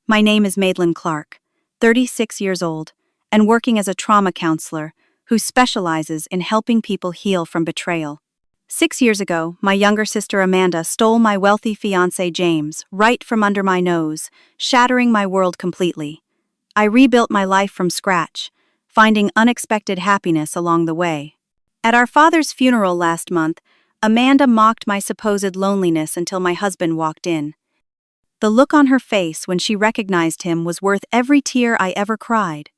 My name is Madeline Clark, 36 years old, and working as a trauma counselor who specializes in helping people heal from betrayal. 6 years ago, my younger sister Amanda stole my wealthy fiancé James right from under my nose, shattering my world completely. I rebuilt my life from scratch, finding unexpected happiness along the way. At our father's funeral last month, Amanda mocked my supposed loneliness until my husband walked in. The look on her face when she recognized him was worth every tear I ever cried.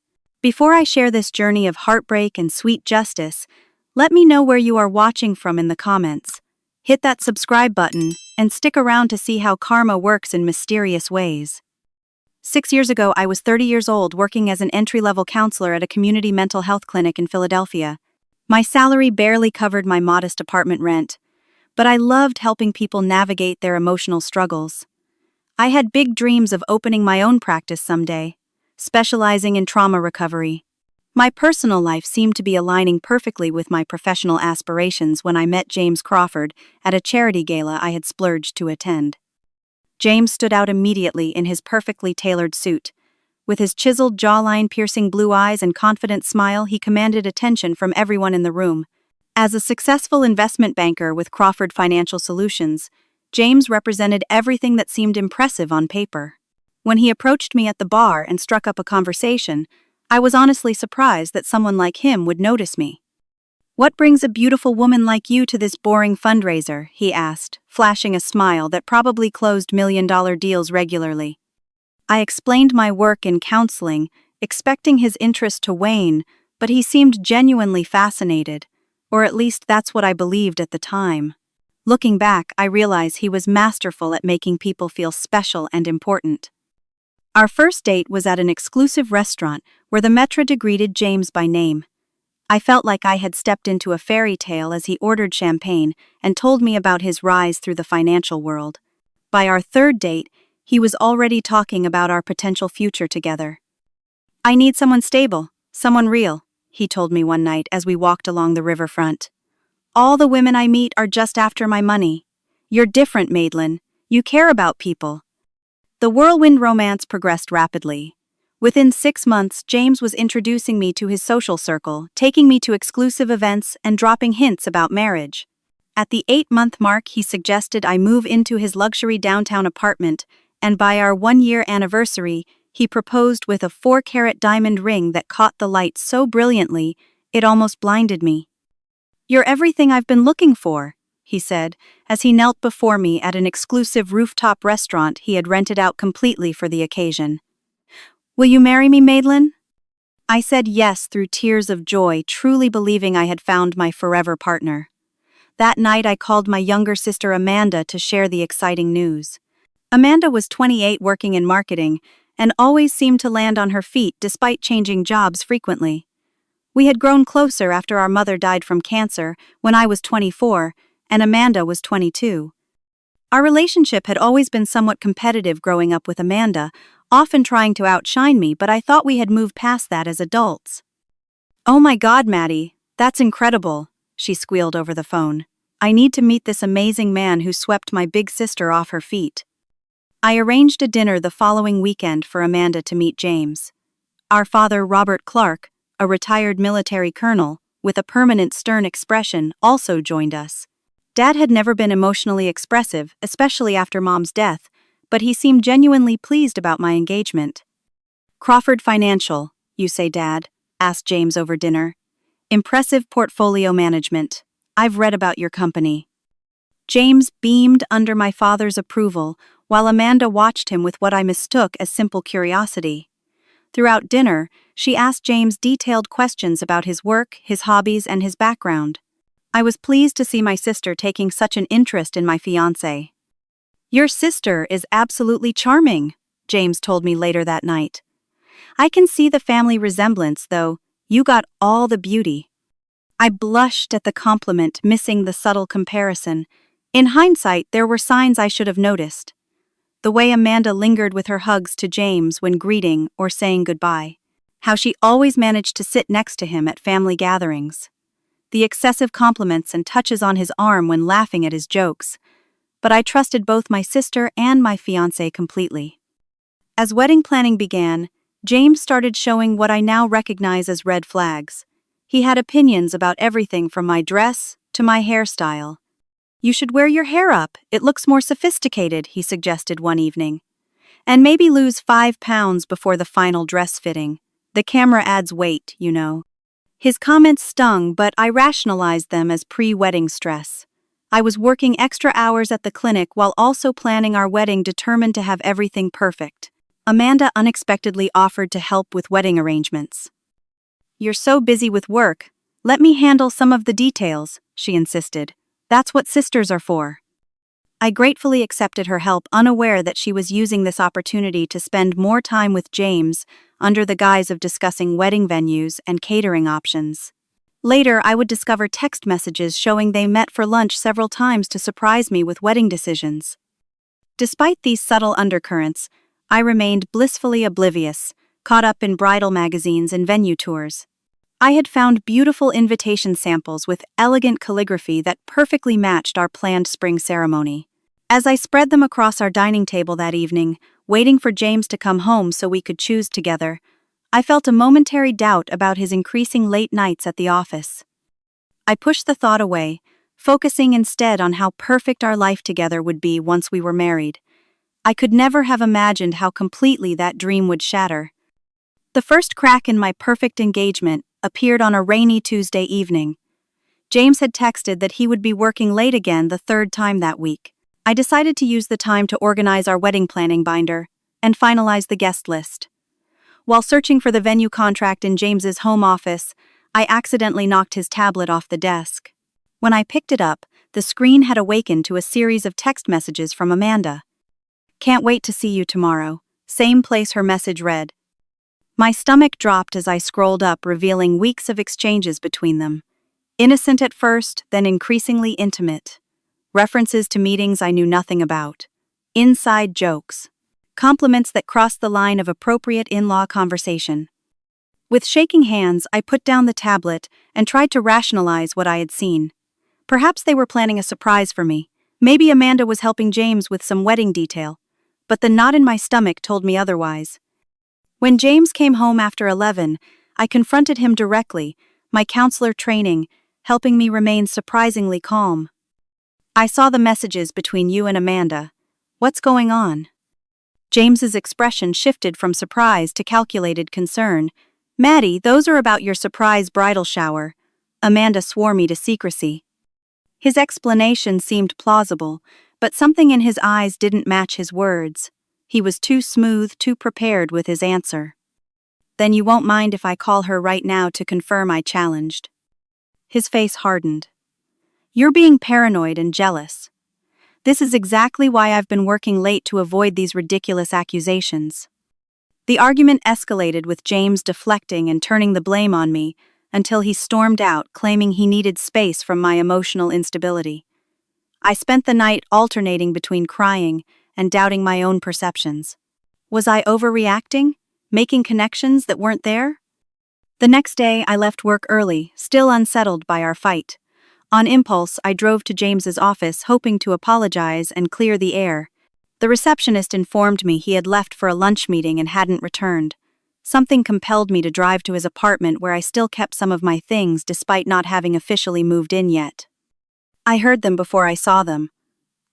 Before I share this journey of heartbreak and sweet justice, let me know where you are watching from in the comments. Hit that subscribe button and stick around to see how karma works in mysterious ways. 6 years ago, I was 30 years old working as an entry-level counselor at a community mental health clinic in Philadelphia. My salary barely covered my modest apartment rent, but I loved helping people navigate their emotional struggles. I had big dreams of opening my own practice someday, specializing in trauma recovery. My personal life seemed to be aligning perfectly with my professional aspirations when I met James Crawford at a charity gala I had splurged to attend. James stood out immediately in his perfectly tailored suit. With his chiseled jawline, piercing blue eyes, and confident smile, he commanded attention from everyone in the room. As a successful investment banker with Crawford Financial Solutions, James represented everything that seemed impressive on paper. When he approached me at the bar and struck up a conversation, I was honestly surprised that someone like him would notice me. "What brings a beautiful woman like you to this boring fundraiser?" he asked, flashing a smile that probably closed million-dollar deals regularly. I explained my work in counseling, expecting his interest to wane, but he seemed genuinely fascinated, or at least that's what I believed at the time. Looking back, I realize he was masterful at making people feel special and important. Our first date was at an exclusive restaurant where the maitre d' greeted James by name. I felt like I had stepped into a fairy tale as he ordered champagne and told me about his rise through the financial world. By our third date, he was already talking about our potential future together. "I need someone stable, someone real," he told me one night as we walked along the riverfront. "All the women I meet are just after my money. You're different, Madeline. You care about people." The whirlwind romance progressed rapidly. Within 6 months, James was introducing me to his social circle, taking me to exclusive events and dropping hints about marriage. At the 8-month mark, he suggested I move into his luxury downtown apartment, and by our 1-year anniversary, he proposed with a 4-carat diamond ring that caught the light so brilliantly, it almost blinded me. "You're everything I've been looking for," he said, as he knelt before me at an exclusive rooftop restaurant he had rented out completely for the occasion. "Will you marry me, Madeline?" I said yes through tears of joy, truly believing I had found my forever partner. That night I called my younger sister Amanda to share the exciting news. Amanda was 28, working in marketing, and always seemed to land on her feet despite changing jobs frequently. We had grown closer after our mother died from cancer when I was 24 and Amanda was 22. Our relationship had always been somewhat competitive growing up with Amanda, often trying to outshine me, but I thought we had moved past that as adults. "Oh my God, Maddie, that's incredible," she squealed over the phone. "I need to meet this amazing man who swept my big sister off her feet." I arranged a dinner the following weekend for Amanda to meet James. Our father, Robert Clark, a retired military colonel, with a permanent stern expression, also joined us. Dad had never been emotionally expressive, especially after Mom's death, but he seemed genuinely pleased about my engagement. "Crawford Financial, you say, Dad?" asked James over dinner. "Impressive portfolio management. I've read about your company." James beamed under my father's approval, while Amanda watched him with what I mistook as simple curiosity. Throughout dinner, she asked James detailed questions about his work, his hobbies, and his background. I was pleased to see my sister taking such an interest in my fiancé. "Your sister is absolutely charming," James told me later that night. "I can see the family resemblance, though. You got all the beauty." I blushed at the compliment, missing the subtle comparison. In hindsight, there were signs I should have noticed. The way Amanda lingered with her hugs to James when greeting or saying goodbye. How she always managed to sit next to him at family gatherings. The excessive compliments and touches on his arm when laughing at his jokes. But I trusted both my sister and my fiancé completely. As wedding planning began, James started showing what I now recognize as red flags. He had opinions about everything from my dress to my hairstyle. "You should wear your hair up, it looks more sophisticated," he suggested one evening. "And maybe lose 5 pounds before the final dress fitting. The camera adds weight, you know." His comments stung, but I rationalized them as pre-wedding stress. I was working extra hours at the clinic while also planning our wedding, determined to have everything perfect. Amanda unexpectedly offered to help with wedding arrangements. "You're so busy with work. Let me handle some of the details," she insisted. "That's what sisters are for." I gratefully accepted her help, unaware that she was using this opportunity to spend more time with James under the guise of discussing wedding venues and catering options. Later, I would discover text messages showing they met for lunch several times to surprise me with wedding decisions. Despite these subtle undercurrents, I remained blissfully oblivious, caught up in bridal magazines and venue tours. I had found beautiful invitation samples with elegant calligraphy that perfectly matched our planned spring ceremony. As I spread them across our dining table that evening, waiting for James to come home so we could choose together, I felt a momentary doubt about his increasing late nights at the office. I pushed the thought away, focusing instead on how perfect our life together would be once we were married. I could never have imagined how completely that dream would shatter. The first crack in my perfect engagement appeared on a rainy Tuesday evening. James had texted that he would be working late again the third time that week. I decided to use the time to organize our wedding planning binder and finalize the guest list. While searching for the venue contract in James's home office, I accidentally knocked his tablet off the desk. When I picked it up, the screen had awakened to a series of text messages from Amanda. "Can't wait to see you tomorrow." Same place her message read. My stomach dropped as I scrolled up, revealing weeks of exchanges between them. Innocent at first, then increasingly intimate. References to meetings I knew nothing about. Inside jokes. Compliments that crossed the line of appropriate in-law conversation. With shaking hands, I put down the tablet and tried to rationalize what I had seen. Perhaps they were planning a surprise for me. Maybe Amanda was helping James with some wedding detail. But the knot in my stomach told me otherwise. When James came home after 11, I confronted him directly, my counselor training helping me remain surprisingly calm. "I saw the messages between you and Amanda. What's going on?" James's expression shifted from surprise to calculated concern. "Maddie, those are about your surprise bridal shower. Amanda swore me to secrecy." His explanation seemed plausible, but something in his eyes didn't match his words. He was too smooth, too prepared with his answer. "Then you won't mind if I call her right now to confirm?" I challenged. His face hardened. "You're being paranoid and jealous. This is exactly why I've been working late to avoid these ridiculous accusations." The argument escalated, with James deflecting and turning the blame on me, until he stormed out, claiming he needed space from my emotional instability. I spent the night alternating between crying and doubting my own perceptions. Was I overreacting, making connections that weren't there? The next day, I left work early, still unsettled by our fight. On impulse, I drove to James's office, hoping to apologize and clear the air. The receptionist informed me he had left for a lunch meeting and hadn't returned. Something compelled me to drive to his apartment, where I still kept some of my things despite not having officially moved in yet. I heard them before I saw them.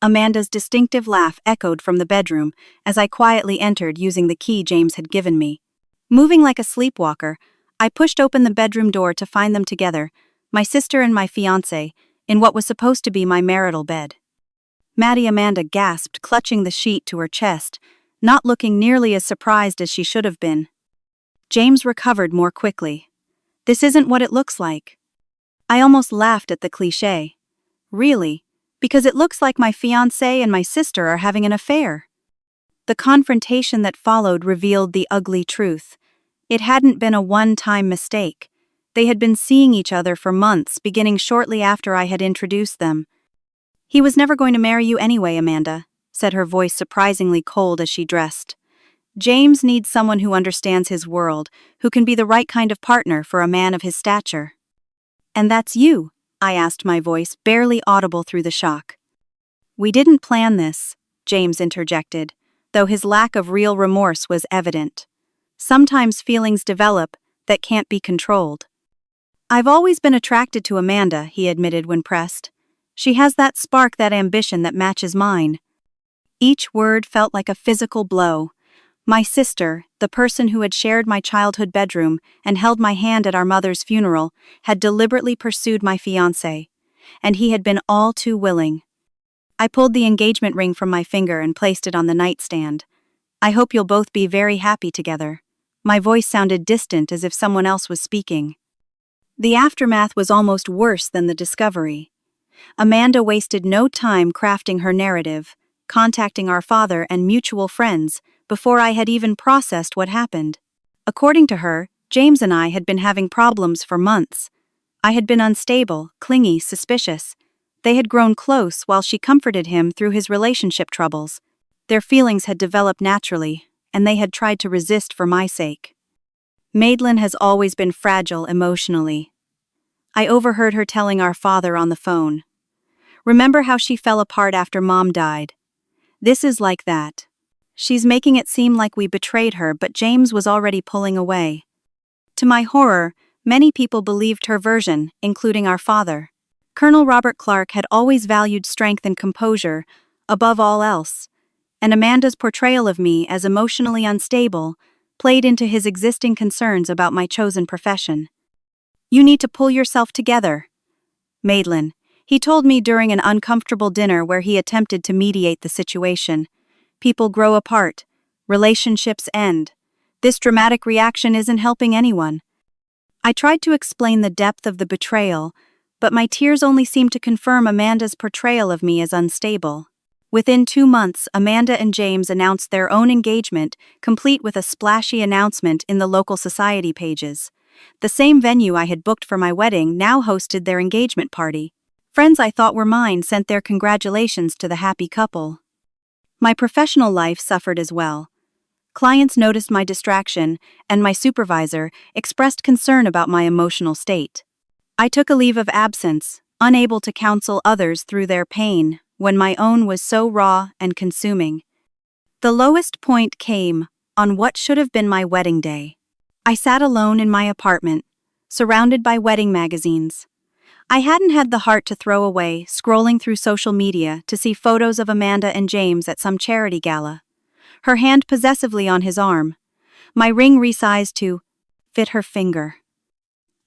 Amanda's distinctive laugh echoed from the bedroom as I quietly entered, using the key James had given me. Moving like a sleepwalker, I pushed open the bedroom door to find them together, my sister and my fiancé, in what was supposed to be my marital bed. Maddie, Amanda gasped, clutching the sheet to her chest, not looking nearly as surprised as she should have been. James recovered more quickly. "This isn't what it looks like." I almost laughed at the cliché. "Really? Because it looks like my fiancé and my sister are having an affair." The confrontation that followed revealed the ugly truth. It hadn't been a one-time mistake. They had been seeing each other for months, beginning shortly after I had introduced them. "He was never going to marry you anyway, Amanda," said her voice surprisingly cold as she dressed. "James needs someone who understands his world, who can be the right kind of partner for a man of his stature." "And that's you?" I asked, my voice barely audible through the shock. "We didn't plan this," James interjected, though his lack of real remorse was evident. Sometimes feelings develop that can't be controlled. "I've always been attracted to Amanda," he admitted when pressed. "She has that spark, that ambition that matches mine." Each word felt like a physical blow. My sister, the person who had shared my childhood bedroom and held my hand at our mother's funeral, had deliberately pursued my fiancé, and he had been all too willing. I pulled the engagement ring from my finger and placed it on the nightstand. "I hope you'll both be very happy together." My voice sounded distant, as if someone else was speaking. The aftermath was almost worse than the discovery. Amanda wasted no time crafting her narrative, contacting our father and mutual friends before I had even processed what happened. According to her, James and I had been having problems for months. I had been unstable, clingy, suspicious. They had grown close while she comforted him through his relationship troubles. Their feelings had developed naturally, and they had tried to resist for my sake. Madeline has always been fragile emotionally. I overheard her telling our father on the phone. "Remember how she fell apart after Mom died? This is like that. She's making it seem like we betrayed her, but James was already pulling away." To my horror, many people believed her version, including our father. Colonel Robert Clark had always valued strength and composure above all else, and Amanda's portrayal of me as emotionally unstable played into his existing concerns about my chosen profession. "You need to pull yourself together, Madeline," he told me during an uncomfortable dinner where he attempted to mediate the situation. "People grow apart. Relationships end. This dramatic reaction isn't helping anyone." I tried to explain the depth of the betrayal, but my tears only seemed to confirm Amanda's portrayal of me as unstable. Within 2 months, Amanda and James announced their own engagement, complete with a splashy announcement in the local society pages. The same venue I had booked for my wedding now hosted their engagement party. Friends I thought were mine sent their congratulations to the happy couple. My professional life suffered as well. Clients noticed my distraction, and my supervisor expressed concern about my emotional state. I took a leave of absence, unable to counsel others through their pain when my own was so raw and consuming. The lowest point came on what should have been my wedding day. I sat alone in my apartment, surrounded by wedding magazines. I hadn't had the heart to throw away scrolling through social media to see photos of Amanda and James at some charity gala. Her hand possessively on his arm, my ring resized to fit her finger.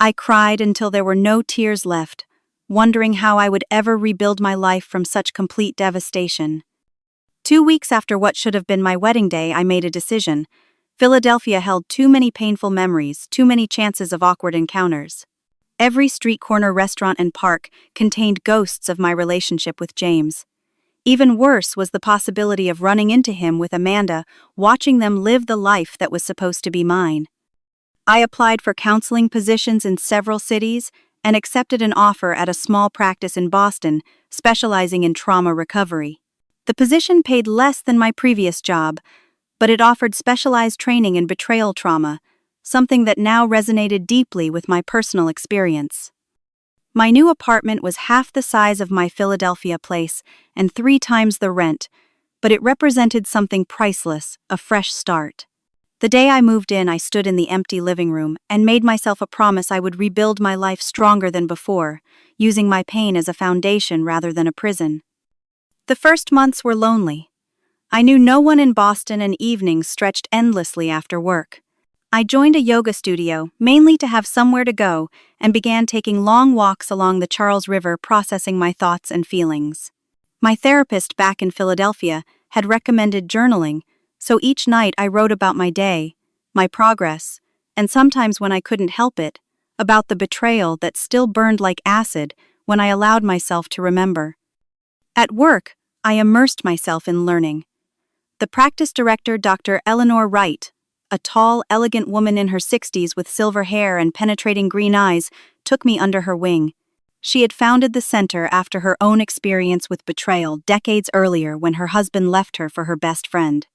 I cried until there were no tears left, wondering how I would ever rebuild my life from such complete devastation. 2 weeks after what should have been my wedding day, I made a decision. Philadelphia held too many painful memories, too many chances of awkward encounters. Every street corner, restaurant, and park contained ghosts of my relationship with James. Even worse was the possibility of running into him with Amanda, watching them live the life that was supposed to be mine. I applied for counseling positions in several cities and accepted an offer at a small practice in Boston, specializing in trauma recovery. The position paid less than my previous job, but it offered specialized training in betrayal trauma, something that now resonated deeply with my personal experience. My new apartment was half the size of my Philadelphia place and 3 times the rent, but it represented something priceless, a fresh start. The day I moved in, I stood in the empty living room and made myself a promise I would rebuild my life stronger than before, using my pain as a foundation rather than a prison. The first months were lonely. I knew no one in Boston, and evenings stretched endlessly after work. I joined a yoga studio, mainly to have somewhere to go, and began taking long walks along the Charles River, processing my thoughts and feelings. My therapist back in Philadelphia had recommended journaling, so each night I wrote about my day, my progress, and sometimes, when I couldn't help it, about the betrayal that still burned like acid when I allowed myself to remember. At work, I immersed myself in learning. The practice director, Dr. Eleanor Wright, a tall, elegant woman in her 60s with silver hair and penetrating green eyes, took me under her wing. She had founded the center after her own experience with betrayal decades earlier when her husband left her for her best friend.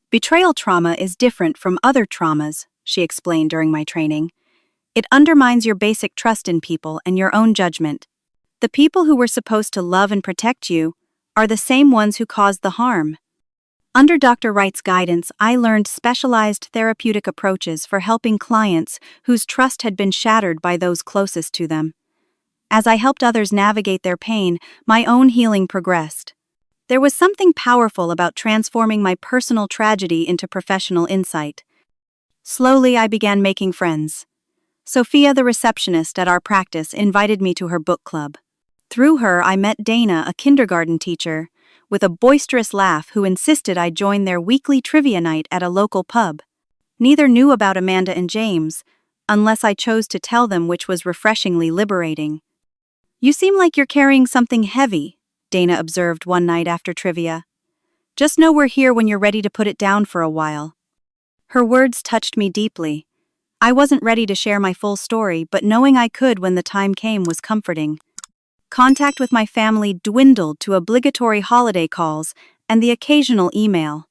"Betrayal trauma is different from other traumas," she explained during my training. "It undermines your basic trust in people and your own judgment. The people who were supposed to love and protect you are the same ones who caused the harm." Under Dr. Wright's guidance, I learned specialized therapeutic approaches for helping clients whose trust had been shattered by those closest to them. As I helped others navigate their pain, my own healing progressed. There was something powerful about transforming my personal tragedy into professional insight. Slowly, I began making friends. Sophia, the receptionist at our practice, invited me to her book club. Through her, I met Dana, a kindergarten teacher, with a boisterous laugh who insisted I join their weekly trivia night at a local pub. Neither knew about Amanda and James, unless I chose to tell them, which was refreshingly liberating. "You seem like you're carrying something heavy," Dana observed one night after trivia. "Just know we're here when you're ready to put it down for a while." Her words touched me deeply. I wasn't ready to share my full story, but knowing I could when the time came was comforting. Contact with my family dwindled to obligatory holiday calls and the occasional email.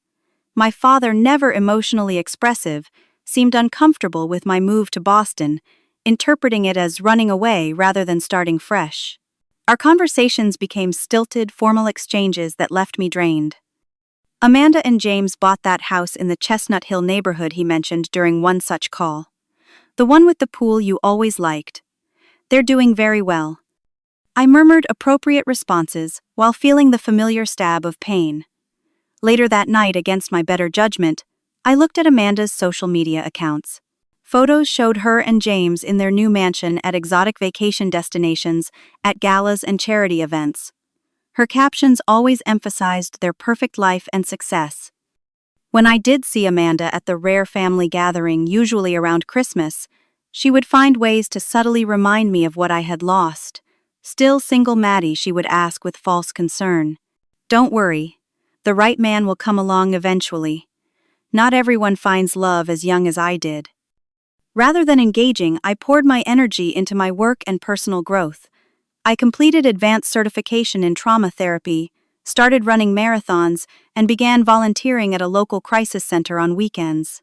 My father, never emotionally expressive, seemed uncomfortable with my move to Boston, interpreting it as running away rather than starting fresh. Our conversations became stilted, formal exchanges that left me drained. Amanda and James bought that house in the Chestnut Hill neighborhood he mentioned during one such call. "The one with the pool you always liked. They're doing very well." I murmured appropriate responses while feeling the familiar stab of pain. Later that night, against my better judgment, I looked at Amanda's social media accounts. Photos showed her and James in their new mansion, at exotic vacation destinations, at galas and charity events. Her captions always emphasized their perfect life and success. When I did see Amanda at the rare family gathering, usually around Christmas, she would find ways to subtly remind me of what I had lost. "Still single, Maddie?" she would ask with false concern. "Don't worry. The right man will come along eventually. Not everyone finds love as young as I did." Rather than engaging, I poured my energy into my work and personal growth. I completed advanced certification in trauma therapy, started running marathons, and began volunteering at a local crisis center on weekends.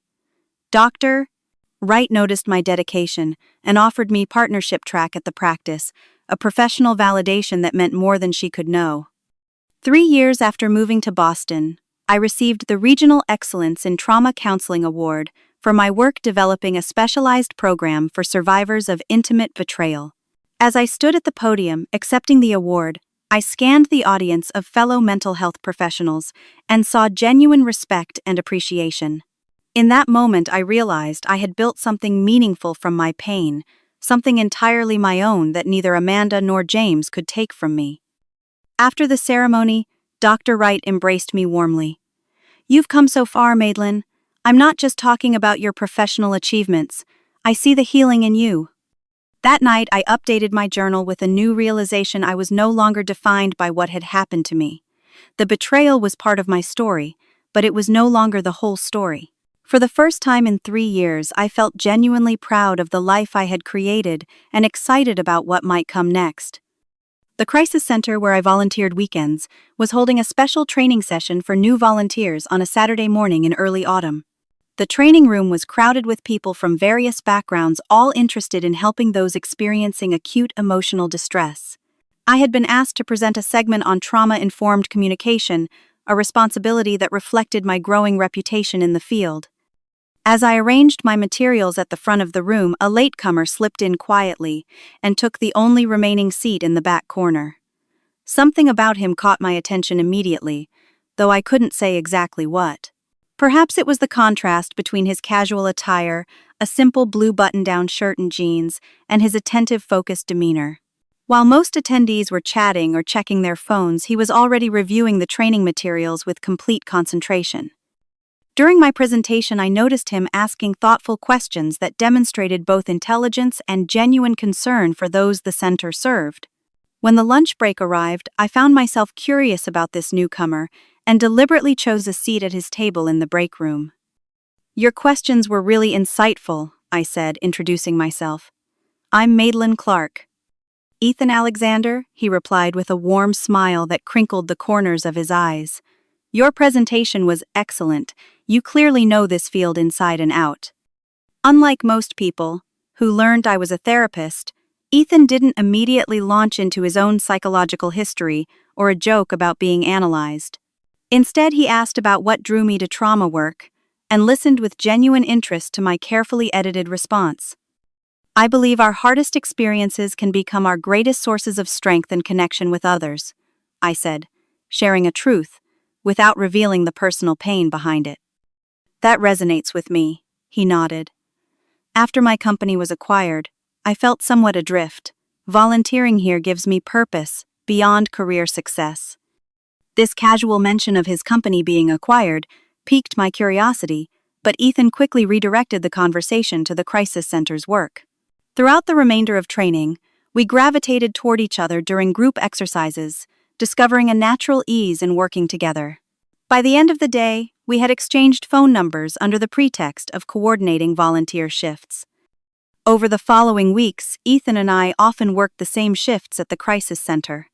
Dr. Wright noticed my dedication and offered me partnership track at the practice, a professional validation that meant more than she could know. 3 years after moving to Boston, I received the Regional Excellence in Trauma Counseling Award for my work developing a specialized program for survivors of intimate betrayal. As I stood at the podium accepting the award, I scanned the audience of fellow mental health professionals and saw genuine respect and appreciation. In that moment, I realized I had built something meaningful from my pain, something entirely my own that neither Amanda nor James could take from me. After the ceremony, Dr. Wright embraced me warmly. "You've come so far, Madeline. I'm not just talking about your professional achievements. I see the healing in you." That night, I updated my journal with a new realization: I was no longer defined by what had happened to me. The betrayal was part of my story, but it was no longer the whole story. For the first time in 3 years, I felt genuinely proud of the life I had created and excited about what might come next. The crisis center where I volunteered weekends was holding a special training session for new volunteers on a Saturday morning in early autumn. The training room was crowded with people from various backgrounds, all interested in helping those experiencing acute emotional distress. I had been asked to present a segment on trauma-informed communication, a responsibility that reflected my growing reputation in the field. As I arranged my materials at the front of the room, a latecomer slipped in quietly and took the only remaining seat in the back corner. Something about him caught my attention immediately, though I couldn't say exactly what. Perhaps it was the contrast between his casual attire, a simple blue button-down shirt and jeans, and his attentive, focused demeanor. While most attendees were chatting or checking their phones, he was already reviewing the training materials with complete concentration. During my presentation, I noticed him asking thoughtful questions that demonstrated both intelligence and genuine concern for those the center served. When the lunch break arrived, I found myself curious about this newcomer and deliberately chose a seat at his table in the break room. "Your questions were really insightful," I said, introducing myself. "I'm Madeline Clark." "Ethan Alexander," he replied with a warm smile that crinkled the corners of his eyes. "Your presentation was excellent. You clearly know this field inside and out." Unlike most people, who learned I was a therapist, Ethan didn't immediately launch into his own psychological history or a joke about being analyzed. Instead, he asked about what drew me to trauma work and listened with genuine interest to my carefully edited response. I believe our hardest experiences can become our greatest sources of strength and connection with others, I said, sharing a truth without revealing the personal pain behind it. That resonates with me, he nodded. After my company was acquired, I felt somewhat adrift. Volunteering here gives me purpose beyond career success. This casual mention of his company being acquired piqued my curiosity, but Ethan quickly redirected the conversation to the crisis center's work. Throughout the remainder of training, we gravitated toward each other during group exercises, discovering a natural ease in working together. By the end of the day, we had exchanged phone numbers under the pretext of coordinating volunteer shifts. Over the following weeks, Ethan and I often worked the same shifts at the crisis center.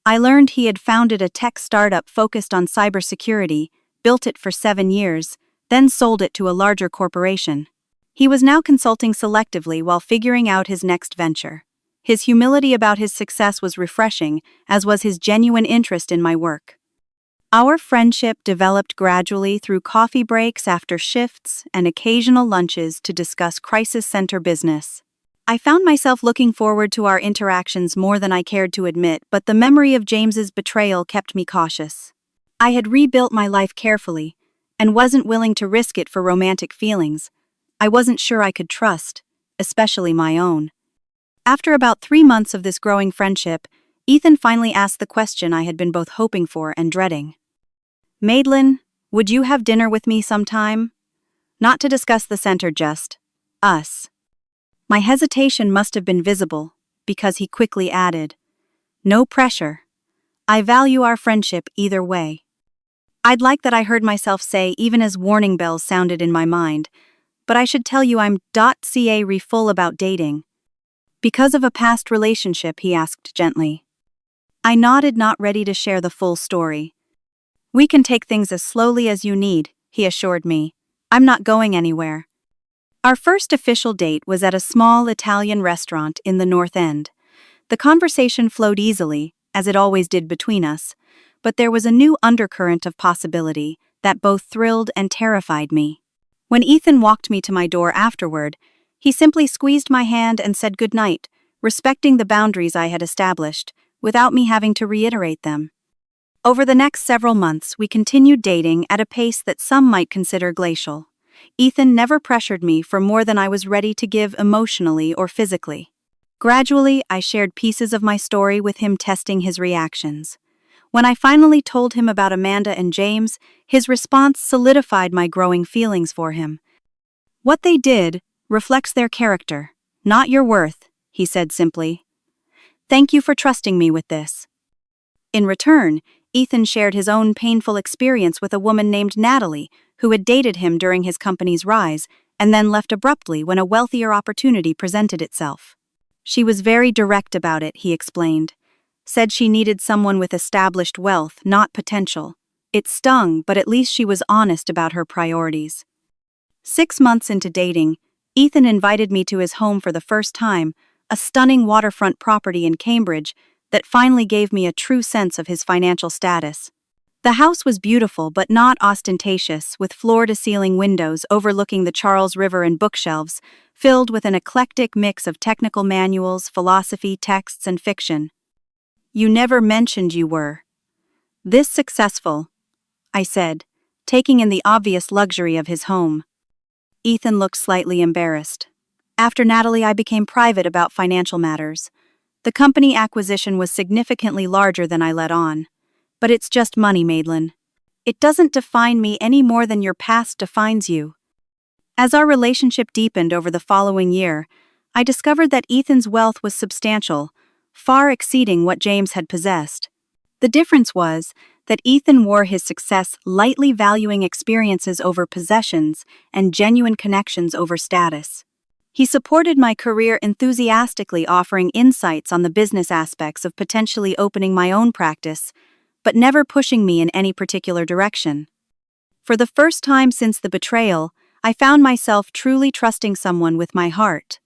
I learned he had founded a tech startup focused on cybersecurity, built it for 7 years, then sold it to a larger corporation. He was now consulting selectively while figuring out his next venture. His humility about his success was refreshing, as was his genuine interest in my work. Our friendship developed gradually through coffee breaks after shifts and occasional lunches to discuss crisis center business. I found myself looking forward to our interactions more than I cared to admit, but the memory of James's betrayal kept me cautious. I had rebuilt my life carefully and wasn't willing to risk it for romantic feelings. I wasn't sure I could trust, especially my own. After about 3 months of this growing friendship, Ethan finally asked the question I had been both hoping for and dreading. "Madeline, would you have dinner with me sometime? Not to discuss the center, just us." My hesitation must have been visible, because he quickly added, "No pressure. I value our friendship either way." I'd like that I heard myself say even as warning bells sounded in my mind, but I should tell you I'm .ca full about dating. Because of a past relationship, he asked gently. I nodded, not ready to share the full story. "We can take things as slowly as you need," he assured me. "I'm not going anywhere." Our first official date was at a small Italian restaurant in the North End. The conversation flowed easily, as it always did between us, but there was a new undercurrent of possibility that both thrilled and terrified me. When Ethan walked me to my door afterward, he simply squeezed my hand and said goodnight, respecting the boundaries I had established, without me having to reiterate them. Over the next several months, we continued dating at a pace that some might consider glacial. Ethan never pressured me for more than I was ready to give emotionally or physically. Gradually, I shared pieces of my story with him, testing his reactions. When I finally told him about Amanda and James, his response solidified my growing feelings for him. "What they did reflects their character, not your worth," he said simply. "Thank you for trusting me with this." In return, Ethan shared his own painful experience with a woman named Natalie, who had dated him during his company's rise and then left abruptly when a wealthier opportunity presented itself. She was very direct about it, he explained. Said she needed someone with established wealth, not potential. It stung, but at least she was honest about her priorities. 6 months into dating, Ethan invited me to his home for the first time, a stunning waterfront property in Cambridge that finally gave me a true sense of his financial status. The house was beautiful but not ostentatious, with floor-to-ceiling windows overlooking the Charles River and bookshelves, filled with an eclectic mix of technical manuals, philosophy, texts, and fiction. "You never mentioned you were this successful," I said, taking in the obvious luxury of his home. Ethan looked slightly embarrassed. After Natalie, I became private about financial matters. The company acquisition was significantly larger than I let on. But it's just money, Madeline. It doesn't define me any more than your past defines you. As our relationship deepened over the following year, I discovered that Ethan's wealth was substantial, far exceeding what James had possessed. The difference was that Ethan wore his success lightly, valuing experiences over possessions and genuine connections over status. He supported my career enthusiastically, offering insights on the business aspects of potentially opening my own practice, but never pushing me in any particular direction. For the first time since the betrayal, I found myself truly trusting someone with my heart.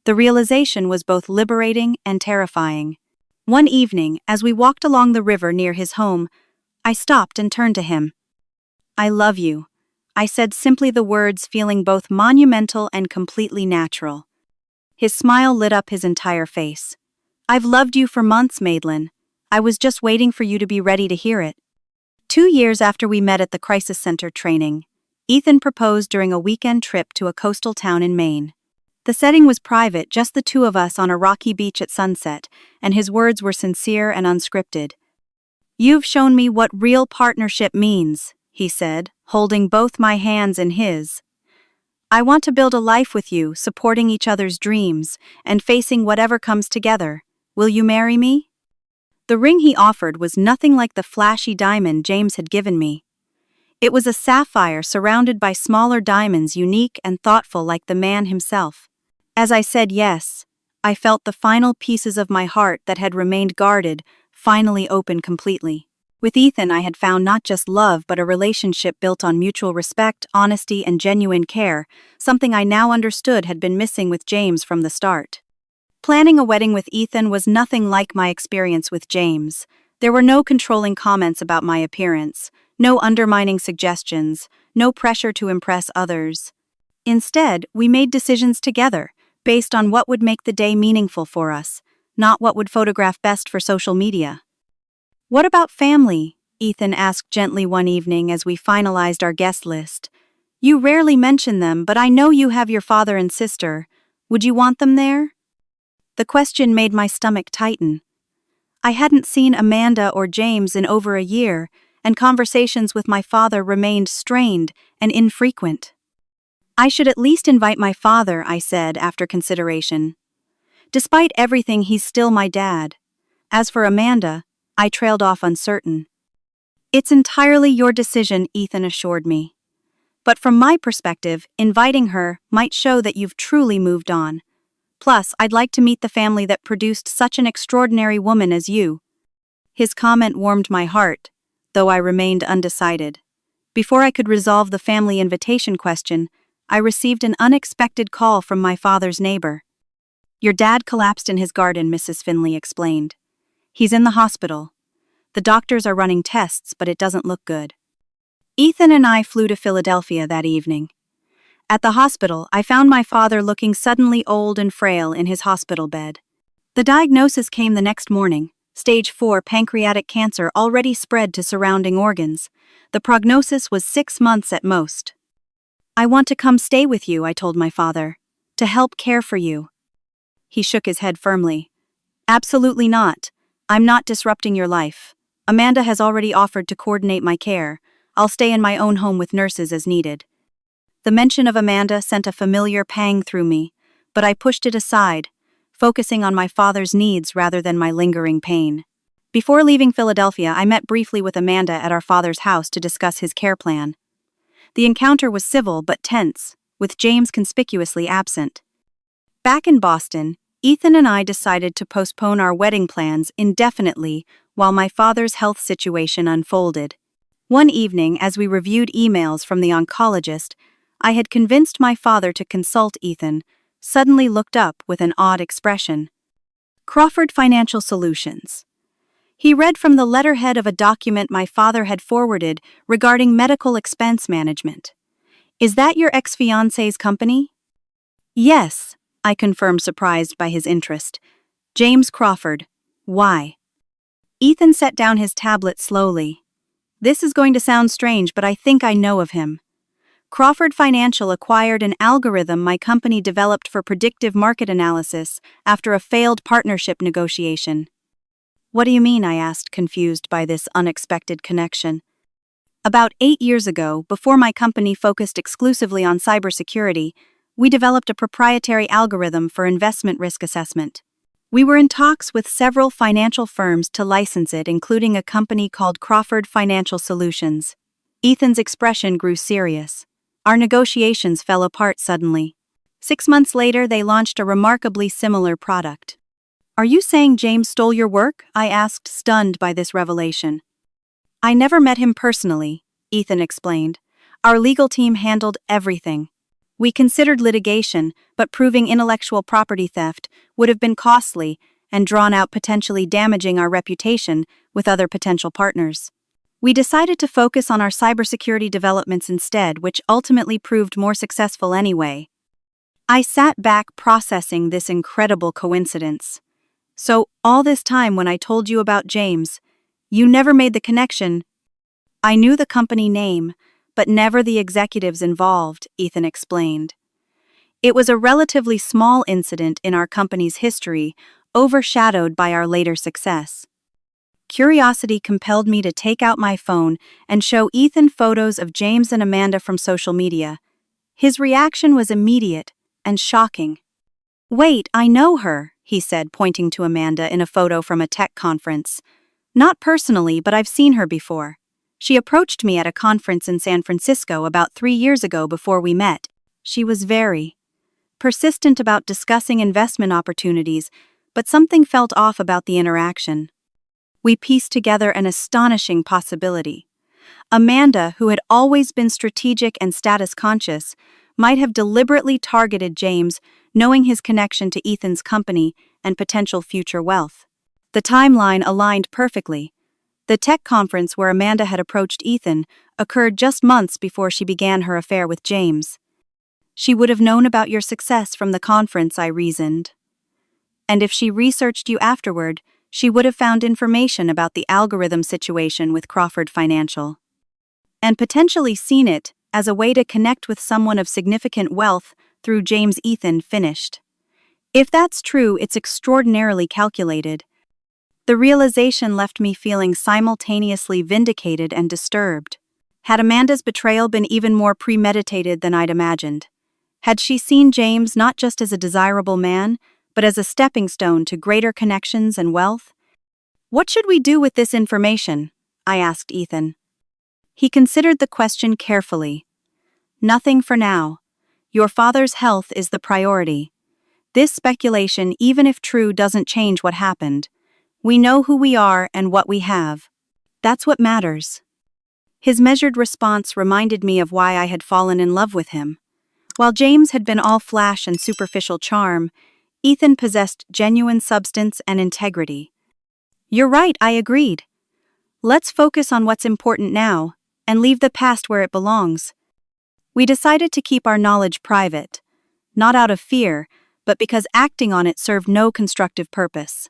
The realization was both liberating and terrifying. One evening, as we walked along the river near his home, I stopped and turned to him. "I love you." I said simply the words, feeling both monumental and completely natural. His smile lit up his entire face. "I've loved you for months, Madeline. I was just waiting for you to be ready to hear it." 2 years after we met at the Crisis Center training, Ethan proposed during a weekend trip to a coastal town in Maine. The setting was private, just the two of us on a rocky beach at sunset, and his words were sincere and unscripted. "You've shown me what real partnership means," he said, holding both my hands in his. "I want to build a life with you, supporting each other's dreams, and facing whatever comes together. Will you marry me?" The ring he offered was nothing like the flashy diamond James had given me. It was a sapphire surrounded by smaller diamonds, unique and thoughtful like the man himself. As I said yes, I felt the final pieces of my heart that had remained guarded finally open completely. With Ethan, I had found not just love but a relationship built on mutual respect, honesty, and genuine care, something I now understood had been missing with James from the start. Planning a wedding with Ethan was nothing like my experience with James. There were no controlling comments about my appearance, no undermining suggestions, no pressure to impress others. Instead, we made decisions together, based on what would make the day meaningful for us, not what would photograph best for social media. "What about family?" Ethan asked gently one evening as we finalized our guest list. "You rarely mention them, but I know you have your father and sister. Would you want them there?" The question made my stomach tighten. I hadn't seen Amanda or James in over a year, and conversations with my father remained strained and infrequent. "I should at least invite my father," I said after consideration. "Despite everything, he's still my dad. As for Amanda," I trailed off uncertain. "It's entirely your decision," Ethan assured me. "But from my perspective, inviting her might show that you've truly moved on. Plus, I'd like to meet the family that produced such an extraordinary woman as you." His comment warmed my heart, though I remained undecided. Before I could resolve the family invitation question, I received an unexpected call from my father's neighbor. "Your dad collapsed in his garden," Mrs. Finley explained. "He's in the hospital. The doctors are running tests, but it doesn't look good." Ethan and I flew to Philadelphia that evening. At the hospital, I found my father looking suddenly old and frail in his hospital bed. The diagnosis came the next morning: stage 4 pancreatic cancer already spread to surrounding organs. The prognosis was 6 months at most. "I want to come stay with you," I told my father, "to help care for you." He shook his head firmly. "Absolutely not. I'm not disrupting your life. Amanda has already offered to coordinate my care. I'll stay in my own home with nurses as needed." The mention of Amanda sent a familiar pang through me, but I pushed it aside, focusing on my father's needs rather than my lingering pain. Before leaving Philadelphia, I met briefly with Amanda at our father's house to discuss his care plan. The encounter was civil but tense, with James conspicuously absent. Back in Boston, Ethan and I decided to postpone our wedding plans indefinitely while my father's health situation unfolded. One evening, as we reviewed emails from the oncologist, I had convinced my father to consult Ethan, suddenly looked up with an odd expression. "Crawford Financial Solutions." He read from the letterhead of a document my father had forwarded regarding medical expense management. "Is that your ex-fiancé's company?" "Yes," I confirmed, surprised by his interest. "James Crawford. Why?" Ethan set down his tablet slowly. "This is going to sound strange, but I think I know of him. Crawford Financial acquired an algorithm my company developed for predictive market analysis after a failed partnership negotiation." "What do you mean?" I asked, confused by this unexpected connection. "About 8 years ago, before my company focused exclusively on cybersecurity, we developed a proprietary algorithm for investment risk assessment. We were in talks with several financial firms to license it, including a company called Crawford Financial Solutions." Ethan's expression grew serious. Our negotiations fell apart suddenly. 6 months later, they launched a remarkably similar product. "Are you saying James stole your work?" I asked, stunned by this revelation. "I never met him personally," Ethan explained. "Our legal team handled everything. We considered litigation, but proving intellectual property theft would have been costly and drawn out, potentially damaging our reputation with other potential partners. We decided to focus on our cybersecurity developments instead, which ultimately proved more successful anyway. I sat back processing this incredible coincidence. So, all this time when I told you about James, you never made the connection. I knew the company name, but never the executives involved, Ethan explained. It was a relatively small incident in our company's history, overshadowed by our later success. Curiosity compelled me to take out my phone and show Ethan photos of James and Amanda from social media. His reaction was immediate and shocking. "Wait, I know her," he said, pointing to Amanda in a photo from a tech conference. "Not personally, but I've seen her before. She approached me at a conference in San Francisco about 3 years ago before we met. She was very persistent about discussing investment opportunities, but something felt off about the interaction." We pieced together an astonishing possibility. Amanda, who had always been strategic and status-conscious, might have deliberately targeted James, knowing his connection to Ethan's company and potential future wealth. The timeline aligned perfectly. The tech conference where Amanda had approached Ethan occurred just months before she began her affair with James. She would have known about your success from the conference, I reasoned. And if she researched you afterward, she would have found information about the algorithm situation with Crawford Financial. And potentially seen it as a way to connect with someone of significant wealth through James. Ethan finished. If that's true, it's extraordinarily calculated. The realization left me feeling simultaneously vindicated and disturbed. Had Amanda's betrayal been even more premeditated than I'd imagined? Had she seen James not just as a desirable man, but as a stepping stone to greater connections and wealth? "What should we do with this information?" I asked Ethan. He considered the question carefully. "Nothing for now. Your father's health is the priority. This speculation, even if true, doesn't change what happened. We know who we are and what we have. That's what matters." His measured response reminded me of why I had fallen in love with him. While James had been all flash and superficial charm, Ethan possessed genuine substance and integrity. "You're right," I agreed. "Let's focus on what's important now, and leave the past where it belongs." We decided to keep our knowledge private, not out of fear, but because acting on it served no constructive purpose.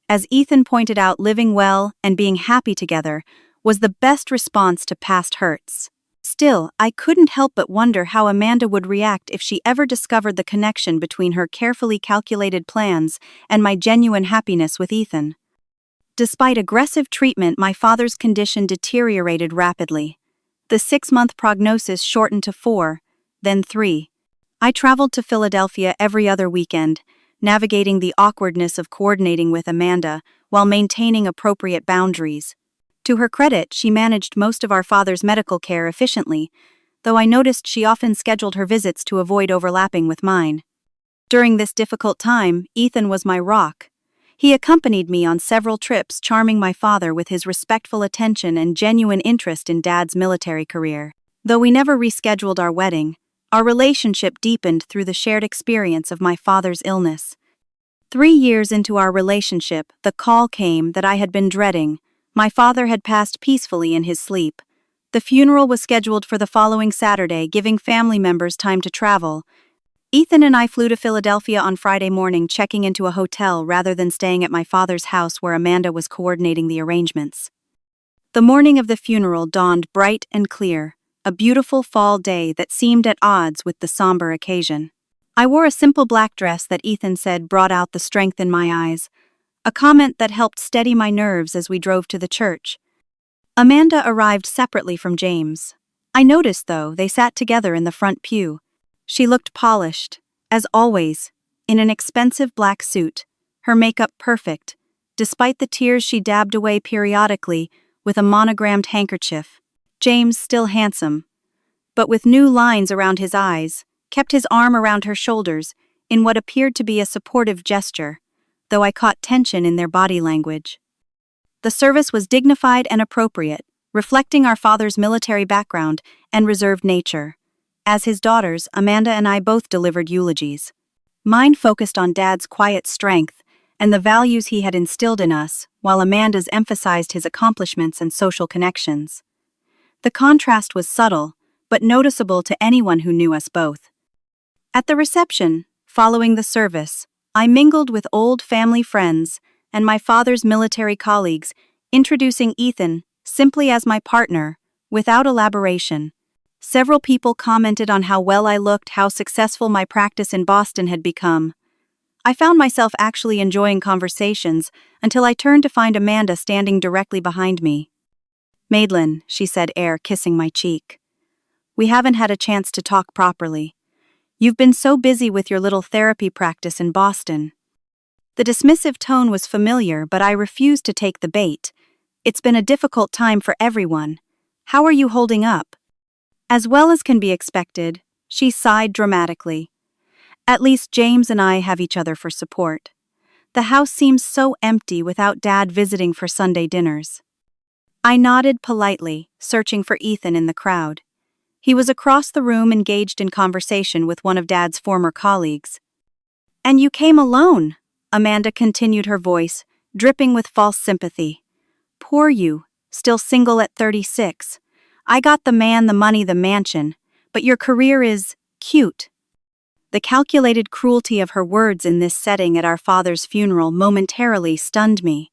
As Ethan pointed out, living well and being happy together was the best response to past hurts. Still, I couldn't help but wonder how Amanda would react if she ever discovered the connection between her carefully calculated plans and my genuine happiness with Ethan. Despite aggressive treatment, my father's condition deteriorated rapidly. The 6-month prognosis shortened to 4, then 3. I traveled to Philadelphia every other weekend, navigating the awkwardness of coordinating with Amanda while maintaining appropriate boundaries. To her credit, she managed most of our father's medical care efficiently, though I noticed she often scheduled her visits to avoid overlapping with mine. During this difficult time, Ethan was my rock. He accompanied me on several trips, charming my father with his respectful attention and genuine interest in Dad's military career. Though we never rescheduled our wedding, our relationship deepened through the shared experience of my father's illness. 3 years into our relationship, the call came that I had been dreading. My father had passed peacefully in his sleep. The funeral was scheduled for the following Saturday, giving family members time to travel. Ethan and I flew to Philadelphia on Friday morning, checking into a hotel rather than staying at my father's house where Amanda was coordinating the arrangements. The morning of the funeral dawned bright and clear, a beautiful fall day that seemed at odds with the somber occasion. I wore a simple black dress that Ethan said brought out the strength in my eyes, a comment that helped steady my nerves as we drove to the church. Amanda arrived separately from James. I noticed, though, they sat together in the front pew. She looked polished, as always, in an expensive black suit, her makeup perfect, despite the tears she dabbed away periodically with a monogrammed handkerchief. James, still handsome, but with new lines around his eyes, kept his arm around her shoulders in what appeared to be a supportive gesture, though I caught tension in their body language. The service was dignified and appropriate, reflecting our father's military background and reserved nature. As his daughters, Amanda and I both delivered eulogies. Mine focused on Dad's quiet strength and the values he had instilled in us, while Amanda's emphasized his accomplishments and social connections. The contrast was subtle, but noticeable to anyone who knew us both. At the reception, following the service, I mingled with old family friends and my father's military colleagues, introducing Ethan simply as my partner, without elaboration. Several people commented on how well I looked, how successful my practice in Boston had become. I found myself actually enjoying conversations until I turned to find Amanda standing directly behind me. "Madeline," she said, kissing my cheek. "We haven't had a chance to talk properly. You've been so busy with your little therapy practice in Boston." The dismissive tone was familiar, but I refused to take the bait. "It's been a difficult time for everyone. How are you holding up?" "As well as can be expected," she sighed dramatically. "At least James and I have each other for support. The house seems so empty without Dad visiting for Sunday dinners." I nodded politely, searching for Ethan in the crowd. He was across the room engaged in conversation with one of Dad's former colleagues. "And you came alone," Amanda continued, her voice dripping with false sympathy. "Poor you, still single at 36. I got the man, the money, the mansion, but your career is cute." The calculated cruelty of her words in this setting at our father's funeral momentarily stunned me.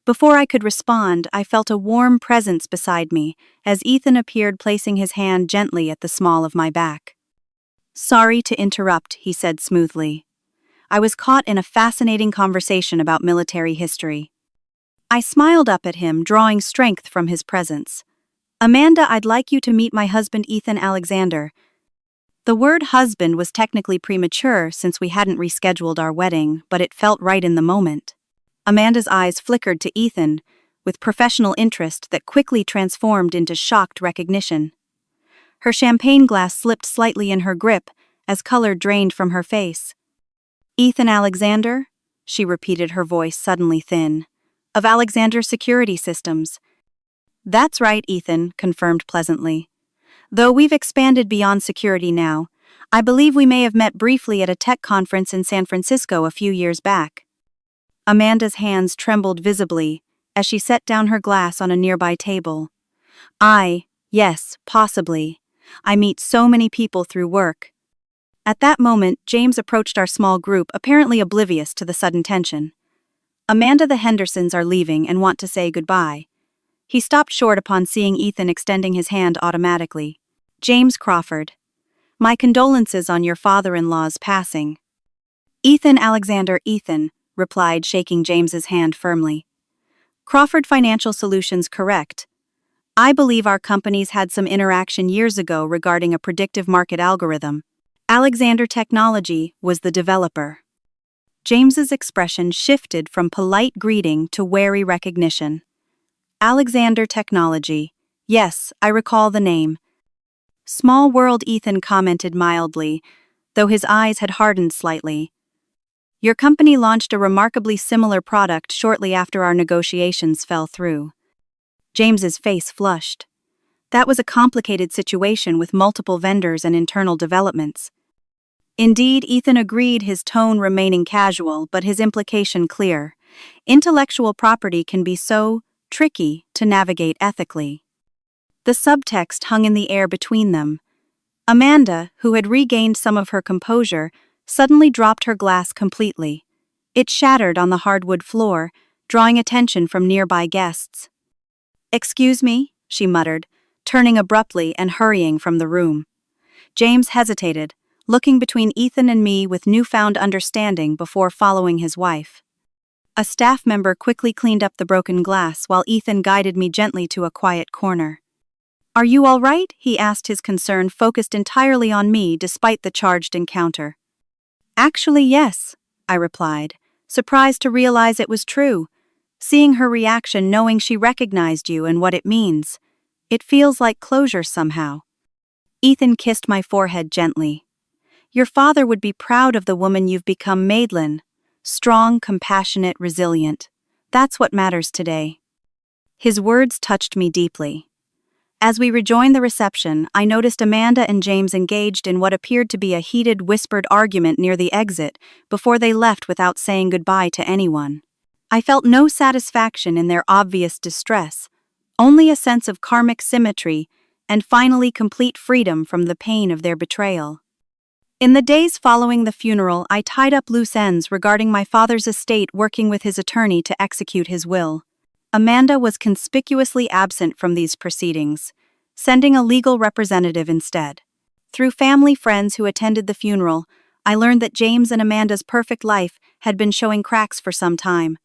Before I could respond, I felt a warm presence beside me as Ethan appeared, placing his hand gently at the small of my back. "Sorry to interrupt," he said smoothly. "I was caught in a fascinating conversation about military history." I smiled up at him, drawing strength from his presence. "Amanda, I'd like you to meet my husband, Ethan Alexander." The word husband was technically premature since we hadn't rescheduled our wedding, but it felt right in the moment. Amanda's eyes flickered to Ethan, with professional interest that quickly transformed into shocked recognition. Her champagne glass slipped slightly in her grip as color drained from her face. "Ethan Alexander?" she repeated, her voice suddenly thin. "Of Alexander Security Systems." "That's right," Ethan confirmed pleasantly. "Though we've expanded beyond security now, I believe we may have met briefly at a tech conference in San Francisco a few years back." Amanda's hands trembled visibly as she set down her glass on a nearby table. Yes, possibly. I meet so many people through work." At that moment, James approached our small group, apparently oblivious to the sudden tension. "Amanda, the Hendersons are leaving and want to say goodbye." He stopped short upon seeing Ethan extending his hand automatically. "James Crawford. My condolences on your father-in-law's passing." "Ethan Alexander." Ethan replied, shaking James's hand firmly. "Crawford Financial Solutions, correct. I believe our companies had some interaction years ago regarding a predictive market algorithm. Alexander Technology was the developer." James's expression shifted from polite greeting to wary recognition. "Alexander Technology. Yes, I recall the name." "Small world," Ethan commented mildly, though his eyes had hardened slightly. "Your company launched a remarkably similar product shortly after our negotiations fell through." James's face flushed. That was a complicated situation with multiple vendors and internal developments. "Indeed," Ethan agreed, his tone remaining casual but his implication clear. "Intellectual property can be so tricky to navigate ethically." The subtext hung in the air between them. Amanda, who had regained some of her composure, suddenly dropped her glass completely. It shattered on the hardwood floor, drawing attention from nearby guests. "Excuse me," she muttered, turning abruptly and hurrying from the room. James hesitated, looking between Ethan and me with newfound understanding before following his wife. A staff member quickly cleaned up the broken glass while Ethan guided me gently to a quiet corner. "Are you all right?" he asked, his concern focused entirely on me despite the charged encounter. "Actually, yes," I replied, surprised to realize it was true. Seeing her reaction, knowing she recognized you and what it means, it feels like closure somehow. Ethan kissed my forehead gently. "Your father would be proud of the woman you've become, Madeline. Strong, compassionate, resilient. That's what matters today." His words touched me deeply. As we rejoined the reception, I noticed Amanda and James engaged in what appeared to be a heated, whispered argument near the exit before they left without saying goodbye to anyone. I felt no satisfaction in their obvious distress, only a sense of karmic symmetry and finally complete freedom from the pain of their betrayal. In the days following the funeral, I tied up loose ends regarding my father's estate, working with his attorney to execute his will. Amanda was conspicuously absent from these proceedings, sending a legal representative instead. Through family friends who attended the funeral, I learned that James and Amanda's perfect life had been showing cracks for some time.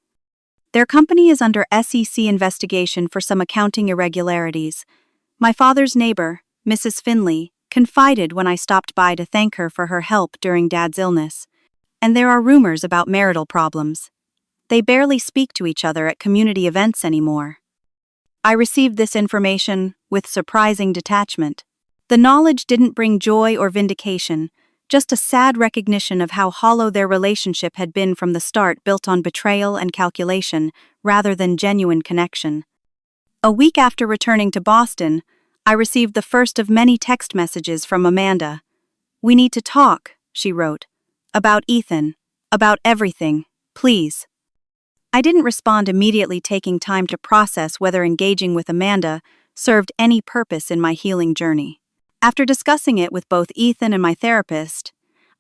Their company is under SEC investigation for some accounting irregularities. My father's neighbor, Mrs. Finley, confided when I stopped by to thank her for her help during Dad's illness. And there are rumors about marital problems. They barely speak to each other at community events anymore. I received this information with surprising detachment. The knowledge didn't bring joy or vindication, just a sad recognition of how hollow their relationship had been from the start, built on betrayal and calculation rather than genuine connection. A week after returning to Boston, I received the first of many text messages from Amanda. "We need to talk," she wrote. "About Ethan. About everything. Please." I didn't respond immediately, taking time to process whether engaging with Amanda served any purpose in my healing journey. After discussing it with both Ethan and my therapist,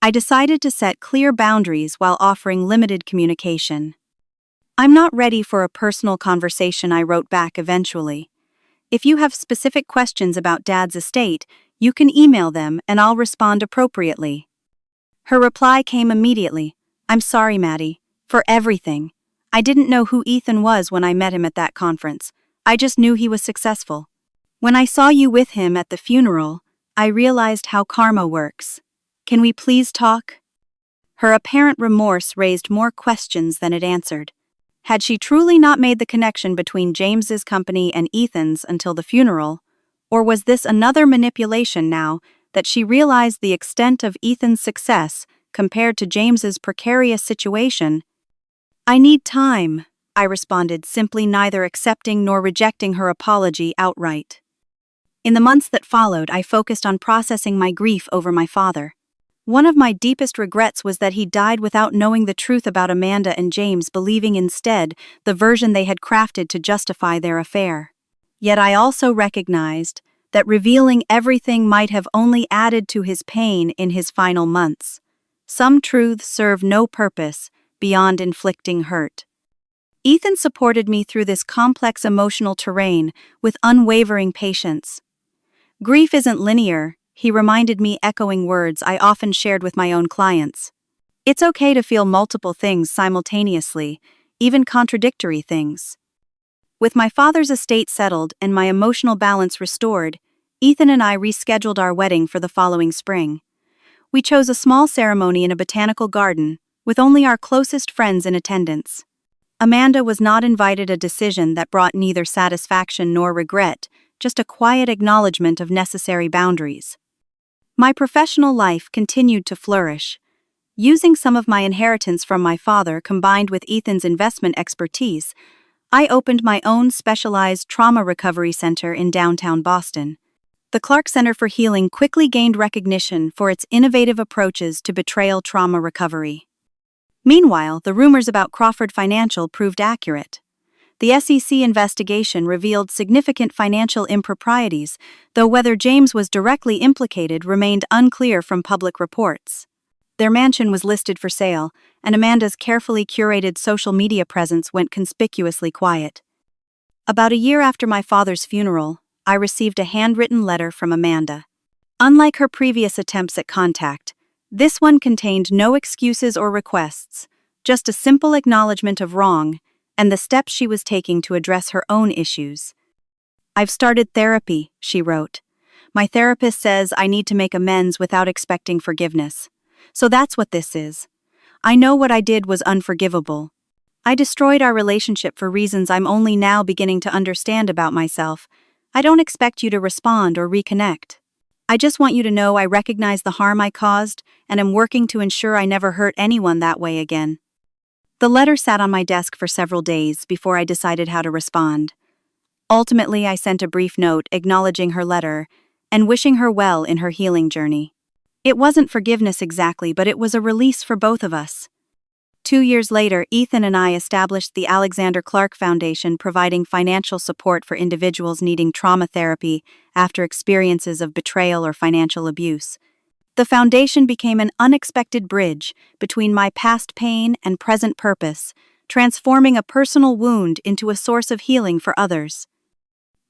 I decided to set clear boundaries while offering limited communication. "I'm not ready for a personal conversation," I wrote back eventually. "If you have specific questions about Dad's estate, you can email them and I'll respond appropriately." Her reply came immediately. "I'm sorry, Maddie, for everything. I didn't know who Ethan was when I met him at that conference. I just knew he was successful. When I saw you with him at the funeral, I realized how karma works. Can we please talk?" Her apparent remorse raised more questions than it answered. Had she truly not made the connection between James's company and Ethan's until the funeral, or was this another manipulation now that she realized the extent of Ethan's success compared to James's precarious situation? "I need time," I responded, simply neither accepting nor rejecting her apology outright. In the months that followed, I focused on processing my grief over my father. One of my deepest regrets was that he died without knowing the truth about Amanda and James, believing instead the version they had crafted to justify their affair. Yet I also recognized that revealing everything might have only added to his pain in his final months. Some truths serve no purpose beyond inflicting hurt. Ethan supported me through this complex emotional terrain with unwavering patience. "Grief isn't linear," he reminded me, echoing words I often shared with my own clients. "It's okay to feel multiple things simultaneously, even contradictory things." With my father's estate settled and my emotional balance restored, Ethan and I rescheduled our wedding for the following spring. We chose a small ceremony in a botanical garden, with only our closest friends in attendance. Amanda was not invited, a decision that brought neither satisfaction nor regret, just a quiet acknowledgement of necessary boundaries. My professional life continued to flourish. Using some of my inheritance from my father combined with Ethan's investment expertise, I opened my own specialized trauma recovery center in downtown Boston. The Clark Center for Healing quickly gained recognition for its innovative approaches to betrayal trauma recovery. Meanwhile, the rumors about Crawford Financial proved accurate. The SEC investigation revealed significant financial improprieties, though whether James was directly implicated remained unclear from public reports. Their mansion was listed for sale, and Amanda's carefully curated social media presence went conspicuously quiet. About a year after my father's funeral, I received a handwritten letter from Amanda. Unlike her previous attempts at contact, this one contained no excuses or requests, just a simple acknowledgement of wrong and the steps she was taking to address her own issues. "I've started therapy," she wrote. "My therapist says I need to make amends without expecting forgiveness. So that's what this is. I know what I did was unforgivable. I destroyed our relationship for reasons I'm only now beginning to understand about myself. I don't expect you to respond or reconnect. I just want you to know I recognize the harm I caused and am working to ensure I never hurt anyone that way again." The letter sat on my desk for several days before I decided how to respond. Ultimately, I sent a brief note acknowledging her letter and wishing her well in her healing journey. It wasn't forgiveness exactly, but it was a release for both of us. 2 years later, Ethan and I established the Alexander Clark Foundation, providing financial support for individuals needing trauma therapy after experiences of betrayal or financial abuse. The foundation became an unexpected bridge between my past pain and present purpose, transforming a personal wound into a source of healing for others.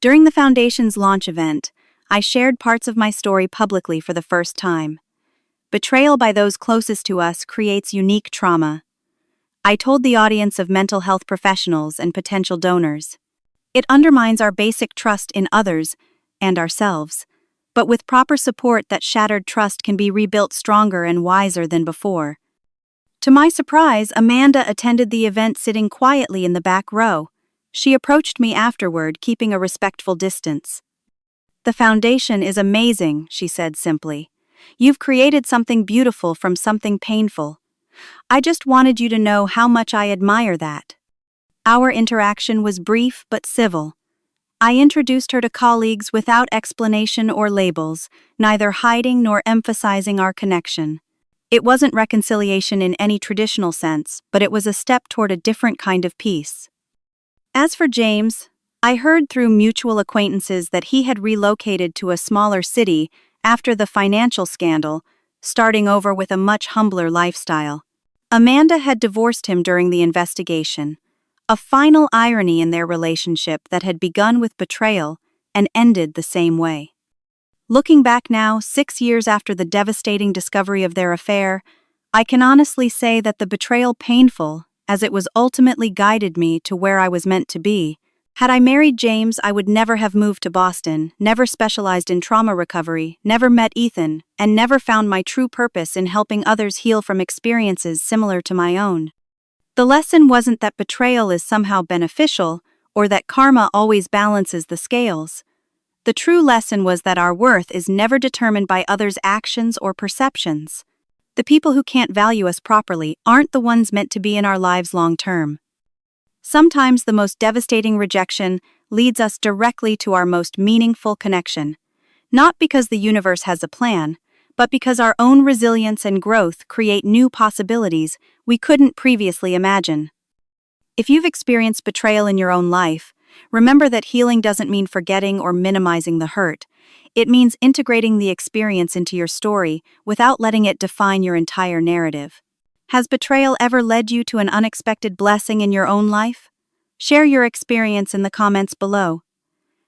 During the foundation's launch event, I shared parts of my story publicly for the first time. Betrayal by those closest to us creates unique trauma. I told the audience of mental health professionals and potential donors. It undermines our basic trust in others and ourselves, but with proper support, that shattered trust can be rebuilt stronger and wiser than before. To my surprise, Amanda attended the event sitting quietly in the back row. She approached me afterward, keeping a respectful distance. "The foundation is amazing," she said simply. "You've created something beautiful from something painful. I just wanted you to know how much I admire that." Our interaction was brief but civil. I introduced her to colleagues without explanation or labels, neither hiding nor emphasizing our connection. It wasn't reconciliation in any traditional sense, but it was a step toward a different kind of peace. As for James, I heard through mutual acquaintances that he had relocated to a smaller city after the financial scandal, starting over with a much humbler lifestyle. Amanda had divorced him during the investigation, a final irony in their relationship that had begun with betrayal and ended the same way. Looking back now, 6 years after the devastating discovery of their affair, I can honestly say that the betrayal, painful as it was, ultimately guided me to where I was meant to be. Had I married James, I would never have moved to Boston, never specialized in trauma recovery, never met Ethan, and never found my true purpose in helping others heal from experiences similar to my own. The lesson wasn't that betrayal is somehow beneficial or that karma always balances the scales. The true lesson was that our worth is never determined by others' actions or perceptions. The people who can't value us properly aren't the ones meant to be in our lives long term. Sometimes the most devastating rejection leads us directly to our most meaningful connection, not because the universe has a plan, but because our own resilience and growth create new possibilities we couldn't previously imagine. If you've experienced betrayal in your own life, remember that healing doesn't mean forgetting or minimizing the hurt. It means integrating the experience into your story without letting it define your entire narrative. Has betrayal ever led you to an unexpected blessing in your own life? Share your experience in the comments below.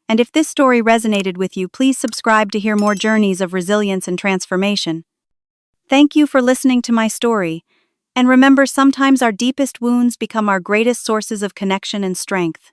And if this story resonated with you, please subscribe to hear more journeys of resilience and transformation. Thank you for listening to my story, and remember, sometimes our deepest wounds become our greatest sources of connection and strength.